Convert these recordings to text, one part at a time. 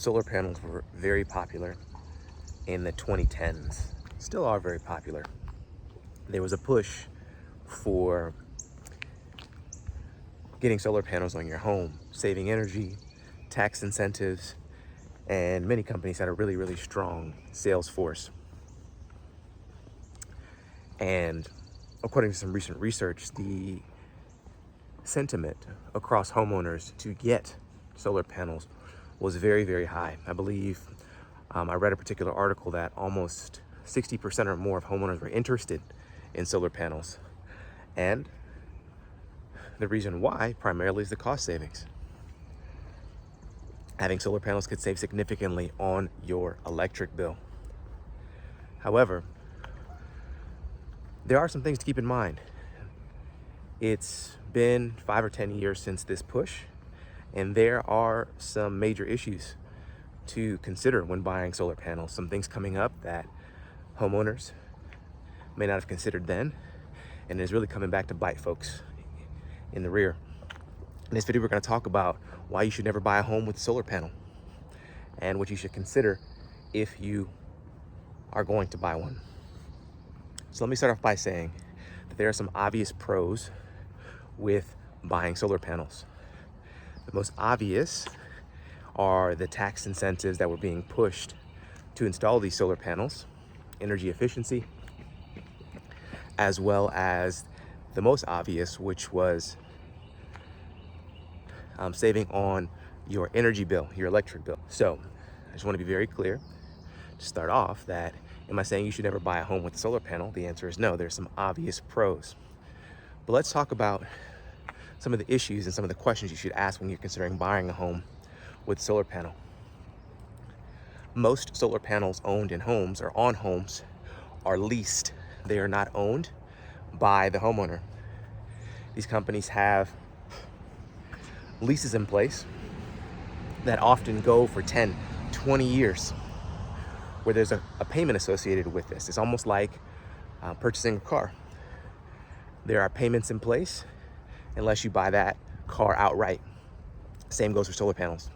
solar panels were very popular in the 2010s, still are very popular. There was a push for getting solar panels on your home, saving energy, tax incentives, and many companies had a really, really strong sales force. And according to some recent research, the sentiment across homeowners to get solar panels was very, very high. I believe I read a particular article that almost 60% or more of homeowners were interested in solar panels. And the reason why primarily is the cost savings. Having solar panels could save significantly on your electric bill. However, there are some things to keep in mind. It's been 5 or 10 years since this push, and there are some major issues to consider when buying solar panels. Some things coming up that homeowners may not have considered then, and is really coming back to bite folks in the rear. In this video, we're going to talk about why you should never buy a home with a solar panel and what you should consider if you are going to buy one. So let me start off by saying that there are some obvious pros with buying solar panels. The most obvious are the tax incentives that were being pushed to install these solar panels, energy efficiency, as well as the most obvious, which was saving on your energy bill, your electric bill. So I just want to be very clear to start off that, am I saying you should never buy a home with a solar panel? The answer is no. There's some obvious pros. But let's talk about some of the issues and some of the questions you should ask when you're considering buying a home with a solar panel. Most solar panels owned in homes or on homes are leased. They are not owned by the homeowner. These companies have leases in place that often go for 10, 20 years, where there's a payment associated with this. It's almost like purchasing a car. There are payments in place unless you buy that car outright. Same goes for solar panels.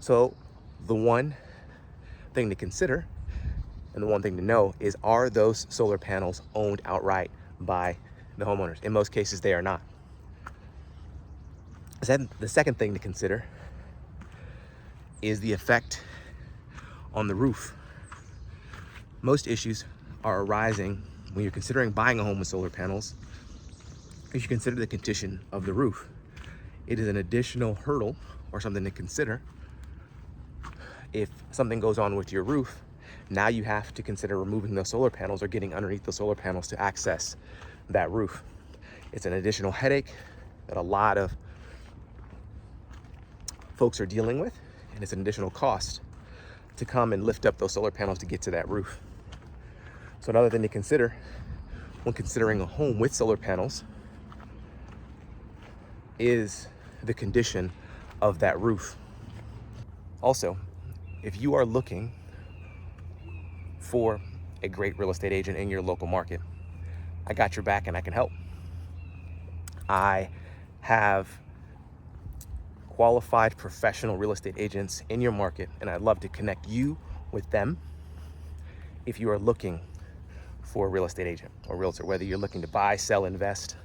So the one thing to consider and the one thing to know is, are those solar panels owned outright by the homeowners? In most cases, they are not. Then the second thing to consider is the effect on the roof. Most issues are arising when you're considering buying a home with solar panels because you consider the condition of the roof. It is an additional hurdle or something to consider. If something goes on with your roof, now you have to consider removing those solar panels or getting underneath the solar panels to access that roof. It's an additional headache that a lot of folks are dealing with, and it's an additional cost to come and lift up those solar panels to get to that roof. So another thing to consider when considering a home with solar panels is the condition of that roof. Also, if you are looking for a great real estate agent in your local market, I got your back and I can help. I have qualified professional real estate agents in your market, and I'd love to connect you with them if you are looking for a real estate agent or realtor, whether you're looking to buy, sell, invest.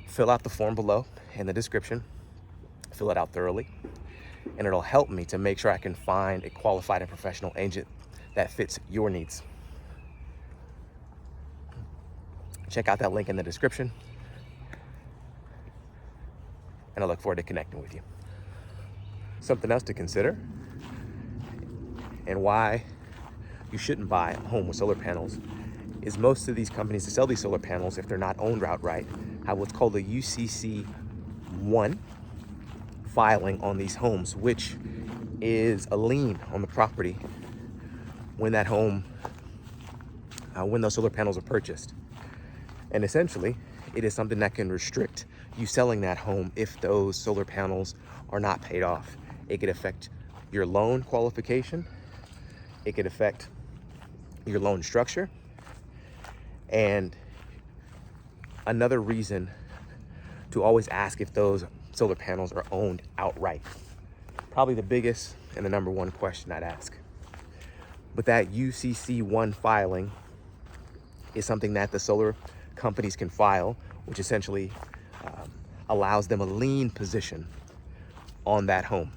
Fill out the form below in the description, fill it out thoroughly, and it'll help me to make sure I can find a qualified and professional agent that fits your needs. Check out that link in the description, and I look forward to connecting with you. Something else to consider, and why you shouldn't buy a home with solar panels, is most of these companies that sell these solar panels, if they're not owned outright, have what's called a UCC-1 filing on these homes, which is a lien on the property when that home, when those solar panels are purchased. And essentially, it is something that can restrict you selling that home if those solar panels are not paid off. It could affect your loan qualification. It could affect your loan structure. And another reason to always ask if those solar panels are owned outright. probably the biggest and the number one question I'd ask. But that UCC1 filing is something that the solar companies can file, which essentially allows them a lien position on that home.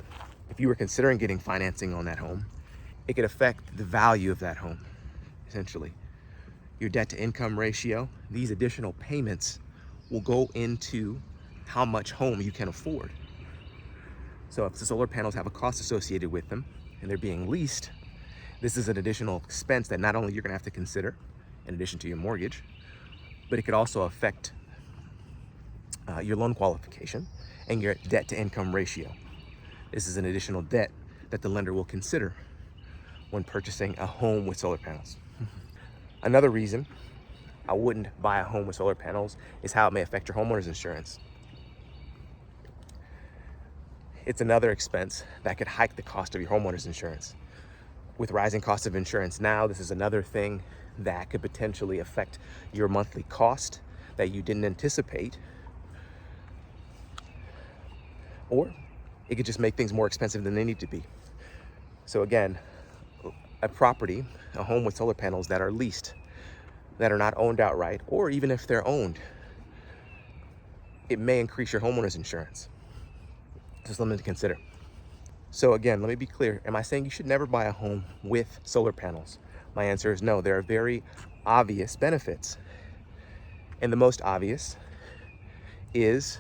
If you were considering getting financing on that home, it could affect the value of that home, essentially. Your debt to income ratio, these additional payments will go into how much home you can afford. So if the solar panels have a cost associated with them and they're being leased, this is an additional expense that not only you're gonna have to consider in addition to your mortgage, but it could also affect your loan qualification and your debt to income ratio. This is an additional debt that the lender will consider when purchasing a home with solar panels. Another reason I wouldn't buy a home with solar panels is how it may affect your homeowner's insurance. It's another expense that could hike the cost of your homeowner's insurance. With rising costs of insurance now, this is another thing that could potentially affect your monthly cost that you didn't anticipate. Or it could just make things more expensive than they need to be. So again, a property, a home with solar panels that are leased, that are not owned outright, or even if they're owned, it may increase your homeowner's insurance. Just something to consider. So again, let me be clear. Am I saying you should never buy a home with solar panels? My answer is no. There are very obvious benefits. And the most obvious is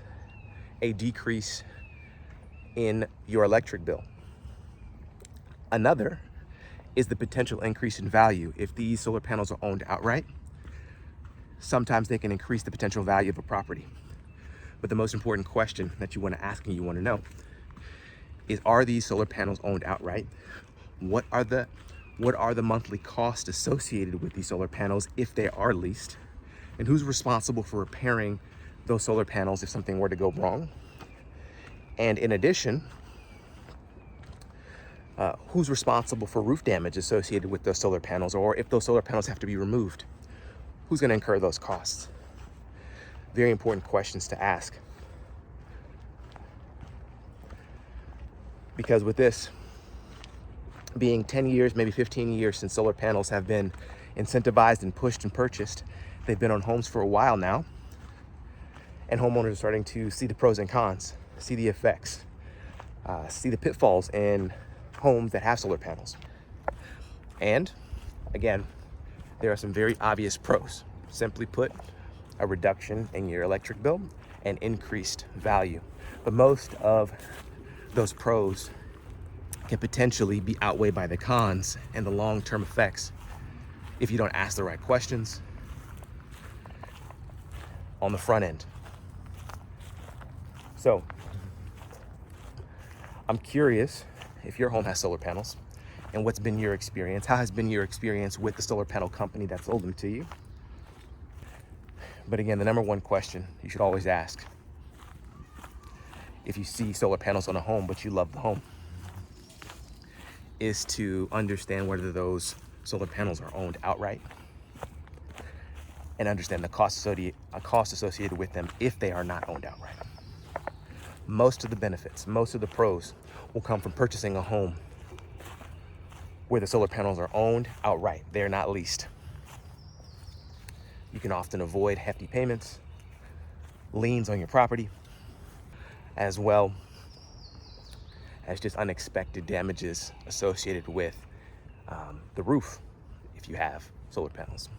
a decrease in your electric bill. Another is the potential increase in value. If these solar panels are owned outright, sometimes they can increase the potential value of a property. But the most important question that you want to ask and you want to know is, are these solar panels owned outright? What are the monthly costs associated with these solar panels if they are leased? And who's responsible for repairing those solar panels if something were to go wrong? And in addition, who's responsible for roof damage associated with those solar panels, or if those solar panels have to be removed? Who's going to incur those costs? Very important questions to ask. Because with this being 10 years, maybe 15 years since solar panels have been incentivized and pushed and purchased, they've been on homes for a while now. And homeowners are starting to see the pros and cons, see the effects, see the pitfalls in homes that have solar panels. And again, there are some very obvious pros. Simply put, a reduction in your electric bill and increased value. But most of those pros can potentially be outweighed by the cons and the long-term effects if you don't ask the right questions on the front end. So I'm curious if your home has solar panels and what's been your experience. How has been your experience with the solar panel company that sold them to you? But again, the number one question you should always ask if you see solar panels on a home but you love the home is to understand whether those solar panels are owned outright and understand the cost associated with them if they are not owned outright. Most of the benefits, most of the pros will come from purchasing a home where the solar panels are owned outright. They're not leased. You can often avoid hefty payments, liens on your property, as well as just unexpected damages associated with the roof if you have solar panels.